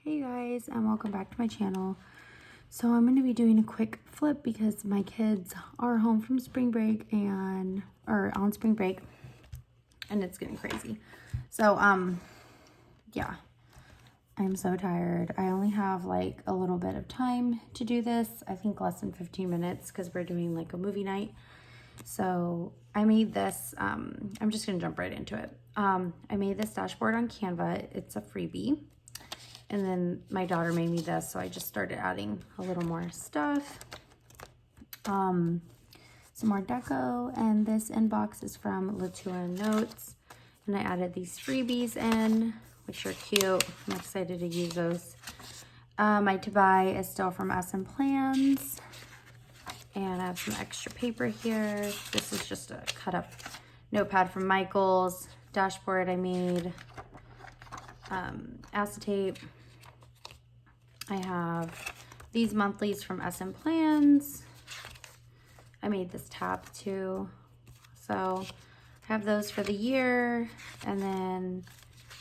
Hey guys, and welcome back to my channel. So I'm going to be doing a quick flip because my kids are home from spring break or on spring break, and it's getting crazy. So yeah, I'm so tired. I only have like a little bit of time to do this. I think less than 15 minutes because we're doing like a movie night. So I made this, I'm just gonna jump right into it. I made this dashboard on Canva. It's a freebie. And then my daughter made me this, so I just started adding a little more stuff. Some more deco, and this inbox is from Latua Notes. And I added these freebies in, which are cute. I'm excited to use those. My to buy is still from SM Plans. And I have some extra paper here. This is just a cut up notepad from Michael's. Dashboard I made. Acetate. I have these monthlies from SM Plans. I made this tab too. So I have those for the year. And then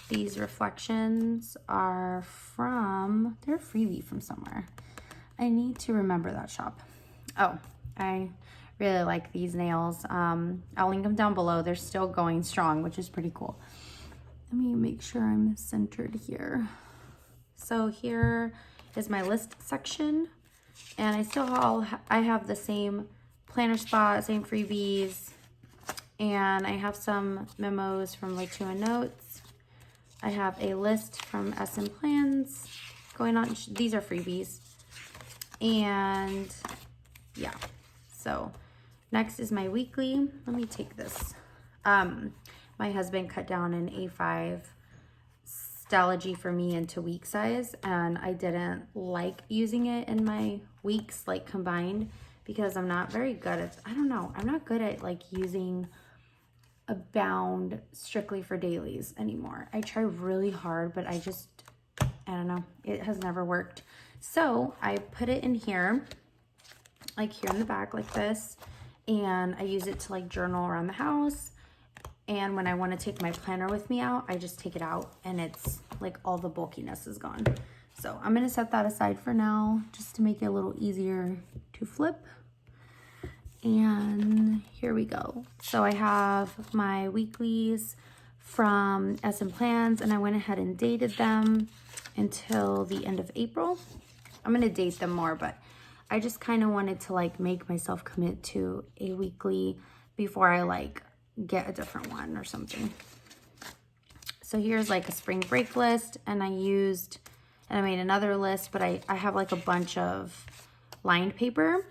these reflections are from, they're a freebie from somewhere. I need to remember that shop. Oh, I really like these nails. I'll link them down below. They're still going strong, which is pretty cool. Let me make sure I'm centered here. So here is my list section, and I have the same planner spot, same freebies, and I have some memos from Latua Notes. I have a list from SM Plans going on. These are freebies, and yeah. So next is my weekly. Let me take this. My husband cut down an A5 Stalogy for me into week size, and I didn't like using it in my weeks like combined because I'm not very good at, I don't know, I'm not good at like using a bound strictly for dailies anymore. I try really hard, but I don't know, it has never worked. So I put it in here, like here in the back like this, and I use it to like journal around the house. And when I want to take my planner with me out, I just take it out and it's like all the bulkiness is gone. So I'm going to set that aside for now just to make it a little easier to flip. And here we go. So I have my weeklies from SM Plans, and I went ahead and dated them until the end of April. I'm going to date them more, but I just kind of wanted to like make myself commit to a weekly before I like get a different one or something. So here's like a spring break list, and I made another list, but I have like a bunch of lined paper,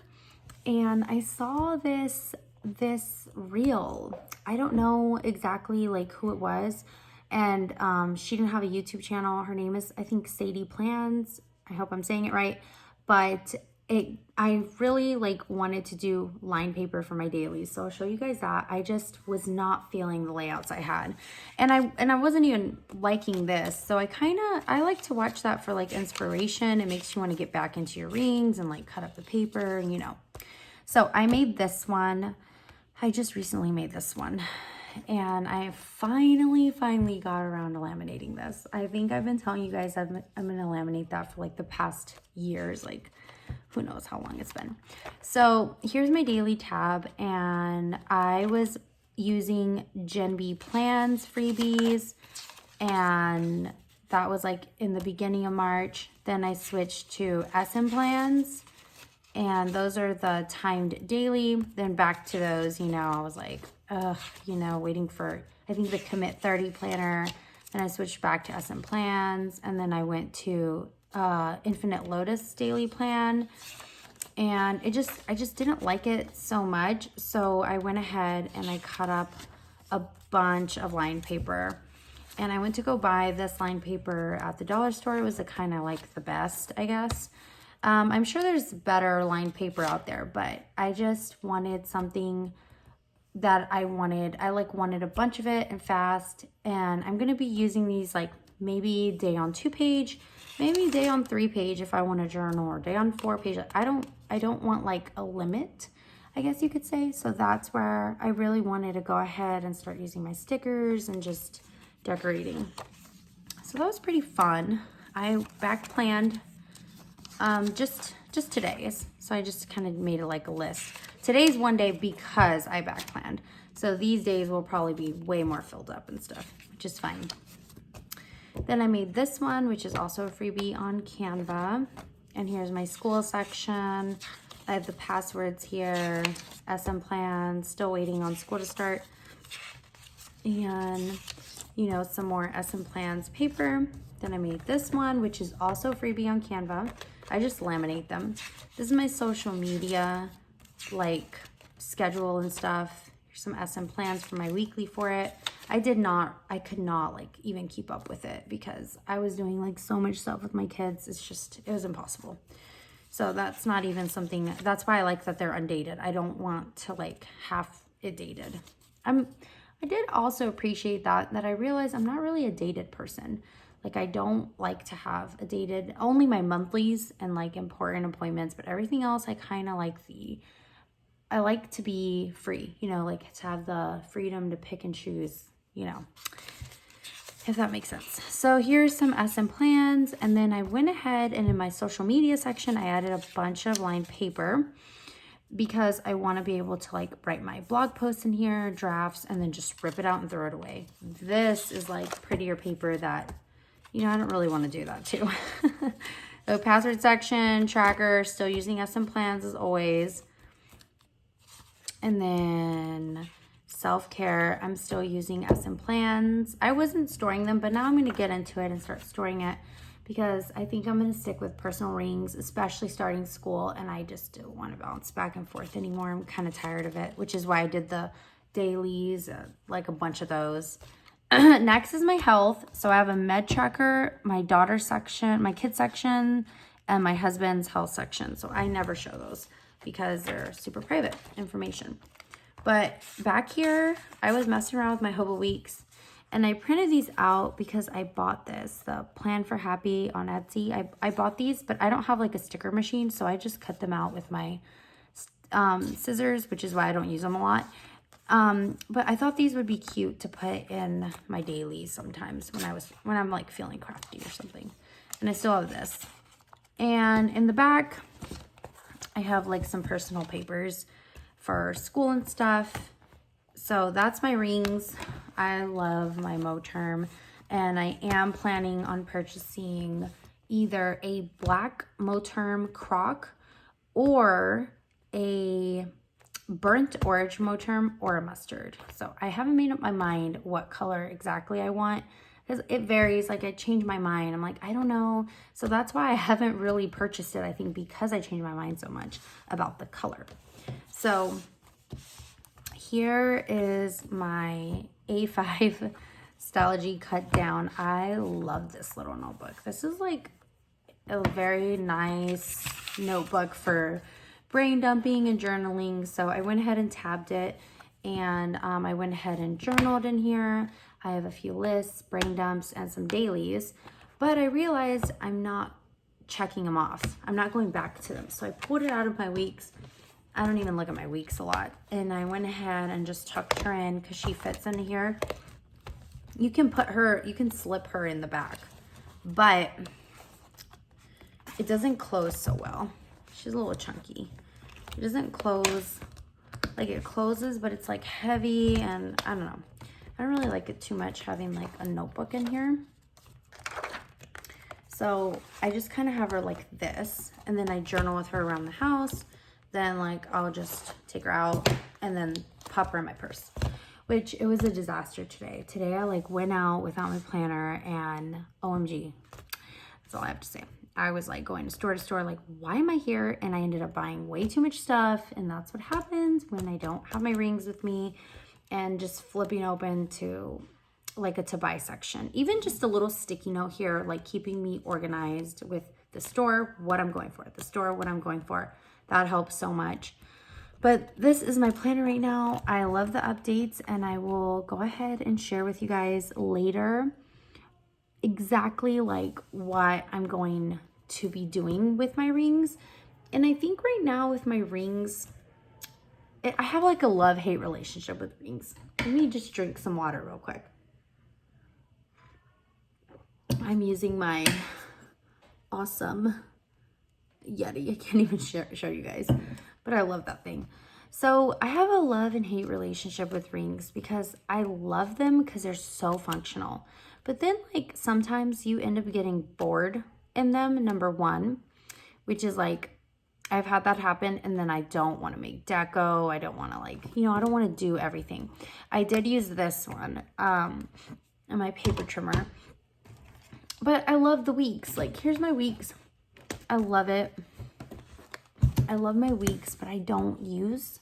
and I saw this reel. I don't know exactly like who it was, and she didn't have a YouTube channel. Her name is, I think, Sadie Plans. I hope I'm saying it right, but I really like wanted to do lined paper for my dailies, so I'll show you guys that. I just was not feeling the layouts I had, and I wasn't even liking this, so I like to watch that for like inspiration. It makes you want to get back into your rings and like cut up the paper, you know. So I made this one. I just recently made this one, and I finally got around to laminating this. I think I've been telling you guys I'm gonna laminate that for like the past years, like who knows how long it's been. So here's my daily tab, and I was using Gen B Plans freebies, and that was like in the beginning of March. Then I switched to SM Plans, and those are the timed daily. Then back to those, you know, I was like, ugh, you know, waiting for, I think, the Commit 30 planner. Then I switched back to SM Plans, and then I went to Infinite Lotus daily plan, and I just didn't like it so much, so I went ahead and I cut up a bunch of lined paper, and I went to go buy this lined paper at the dollar store. It was kind of like the best, I guess. I'm sure there's better lined paper out there, but I just wanted something that I wanted a bunch of it and fast, and I'm gonna be using these like maybe day on 2 page, maybe day on 3 page if I want to journal, or day on 4 page. I don't want like a limit, I guess you could say. So that's where I really wanted to go ahead and start using my stickers and just decorating. So that was pretty fun. I back planned just today's. So I just kind of made it like a list. Today's one day because I back planned. So these days will probably be way more filled up and stuff, which is fine. Then I made this one, which is also a freebie on Canva. And here's my school section. I have the passwords here, SM plans, still waiting on school to start. And, you know, some more SM plans paper. Then I made this one, which is also freebie on Canva. I just laminate them. This is my social media, like, schedule and stuff. Here's some SM plans for my weekly for it. I could not like even keep up with it because I was doing like so much stuff with my kids. It was impossible. So that's not even something, that's why I like that they're undated. I don't want to like have it dated. I did also appreciate that I realized I'm not really a dated person. Like I don't like to have a dated, only my monthlies and like important appointments, but everything else I kind of like I like to be free, you know, like to have the freedom to pick and choose, you know, if that makes sense. So here's some SM plans. And then I went ahead and in my social media section, I added a bunch of lined paper because I want to be able to like write my blog posts in here, drafts, and then just rip it out and throw it away. This is like prettier paper that, you know, I don't really want to do that too. The password section, tracker, still using SM plans as always. And then self-care, I'm still using SM plans. I wasn't storing them, but now I'm going to get into it and start storing it because I think I'm going to stick with personal rings, especially starting school. And I just don't want to bounce back and forth anymore. I'm kind of tired of it, which is why I did the dailies, like a bunch of those. Next is my health. So I have a med tracker, my daughter section, my kid section, and my husband's health section. So I never show those because they're super private information. But back here, I was messing around with my Hobo Weeks and I printed these out because I bought this, the Plan for Happy on Etsy. I bought these, but I don't have like a sticker machine. So I just cut them out with my scissors, which is why I don't use them a lot. But I thought these would be cute to put in my dailies sometimes when I'm like feeling crafty or something. And I still have this. And in the back, I have like some personal papers for school and stuff. So that's my rings. I love my Moterm. And I am planning on purchasing either a black Moterm croc or a burnt orange Moterm or a mustard. So I haven't made up my mind what color exactly I want because it varies. Like I change my mind. I'm like, I don't know. So that's why I haven't really purchased it. I think because I changed my mind so much about the color. So here is my A5 Stylogy cut down. I love this little notebook. This is like a very nice notebook for brain dumping and journaling. So I went ahead and tabbed it and I went ahead and journaled in here. I have a few lists, brain dumps, and some dailies, but I realized I'm not checking them off. I'm not going back to them. So I pulled it out of my weeks. I don't even look at my weeks a lot. And I went ahead and just tucked her in because she fits into here. You can slip her in the back, but it doesn't close so well. She's a little chunky. It doesn't close, like it closes, but it's like heavy and I don't know. I don't really like it too much having like a notebook in here. So I just kind of have her like this and then I journal with her around the house. Then like I'll just take her out and then pop her in my purse, which it was a disaster today. Today I like went out without my planner and OMG, that's all I have to say. I was like going to store, like, why am I here? And I ended up buying way too much stuff. And that's what happens when I don't have my rings with me and just flipping open to like a to buy section. Even just a little sticky note here, like keeping me organized with the store, what I'm going for, the store, what I'm going for. That helps so much. But this is my planner right now. I love the updates and I will go ahead and share with you guys later exactly like what I'm going to be doing with my rings. And I think right now with my rings, I have like a love-hate relationship with rings. Let me just drink some water real quick. I'm using my awesome Yeti. I can't even show you guys, but I love that thing. So I have a love and hate relationship with rings because I love them because they're so functional. But then like sometimes you end up getting bored in them, number one, which is like, I've had that happen, and then I don't want to make deco. I don't want to like, you know, I don't want to do everything. I did use this one, in my paper trimmer, but I love the weeks. Like, here's my weeks. I love it. I love my weeks, but I don't use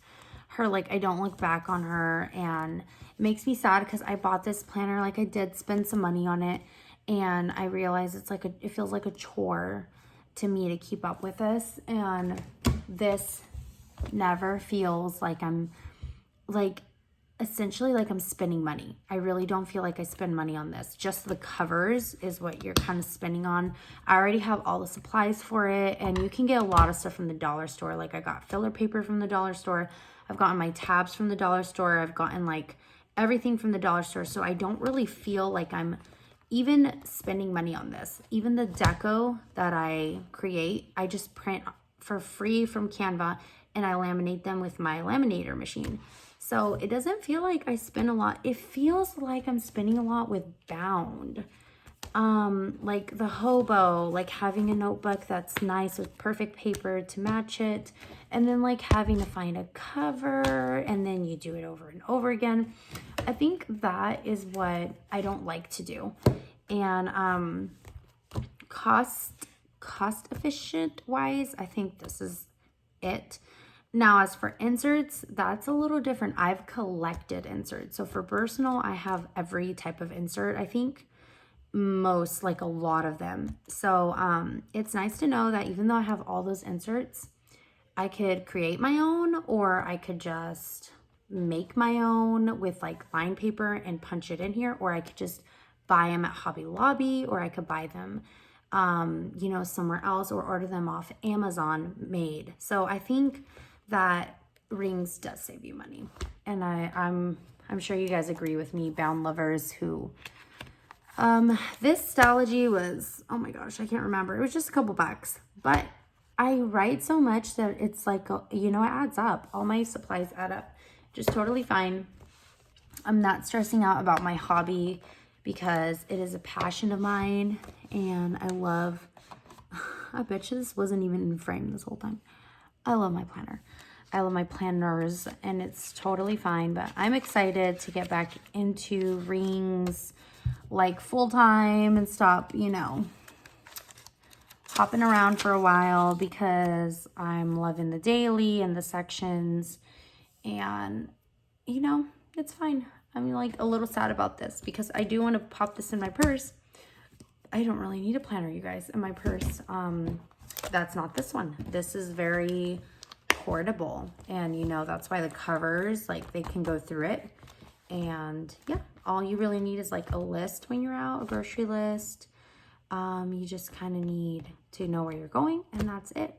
her. Like, I don't look back on her, and it makes me sad because I bought this planner. Like, I did spend some money on it, and I realized it's like it feels like a chore to me to keep up with this, and this never feels like I'm like essentially like I'm spending money. I really don't feel like I spend money on this. Just the covers is what you're kind of spending on. I already have all the supplies for it, and you can get a lot of stuff from the dollar store. Like I got filler paper from the dollar store. I've gotten my tabs from the dollar store. I've gotten like everything from the dollar store. So I don't really feel like I'm even spending money on this. Even the deco that I create, I just print for free from Canva, and I laminate them with my laminator machine. So it doesn't feel like I spend a lot. It feels like I'm spending a lot with Bound. Like the hobo, like having a notebook that's nice with perfect paper to match it, and then like having to find a cover, and then you do it over and over again. I think that is what I don't like to do. And cost efficient wise, I think this is it. Now, as for inserts, that's a little different. I've collected inserts. So for personal, I have every type of insert, I think. Most, like a lot of them. So it's nice to know that even though I have all those inserts, I could create my own, or I could just make my own with like line paper and punch it in here, or I could just buy them at Hobby Lobby, or I could buy them you know, somewhere else, or order them off Amazon made. So I think that rings does save you money, and I'm sure you guys agree with me, Bound lovers, who this Stalogy was, oh my gosh, I can't remember. It was just a couple bucks, but I write so much that it's like, you know, it adds up. All my supplies add up. Just totally fine. I'm not stressing out about my hobby because it is a passion of mine, and I love, I bet you this wasn't even in frame this whole time. I love my planner. I love my planners, and it's totally fine, but I'm excited to get back into rings like full time and stop, you know, hopping around for a while, because I'm loving the daily and the sections, and you know, it's fine. I'm like a little sad about this because I do want to pop this in my purse. I don't really need a planner, you guys, in my purse. That's not this one. This is very portable, and you know, that's why the covers, like, they can go through it. And yeah, all you really need is like a list when you're out, a grocery list. You just kind of need to know where you're going, and that's it.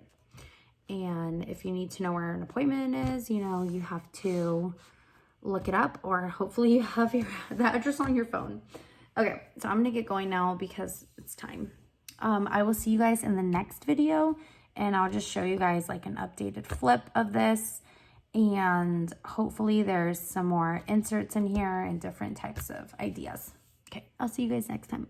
And if you need to know where an appointment is, you know, you have to look it up, or hopefully you have the address on your phone. Okay, so I'm gonna get going now because it's time. I will see you guys in the next video, and I'll just show you guys like an updated flip of this, and hopefully there's some more inserts in here and different types of ideas. Okay, I'll see you guys next time.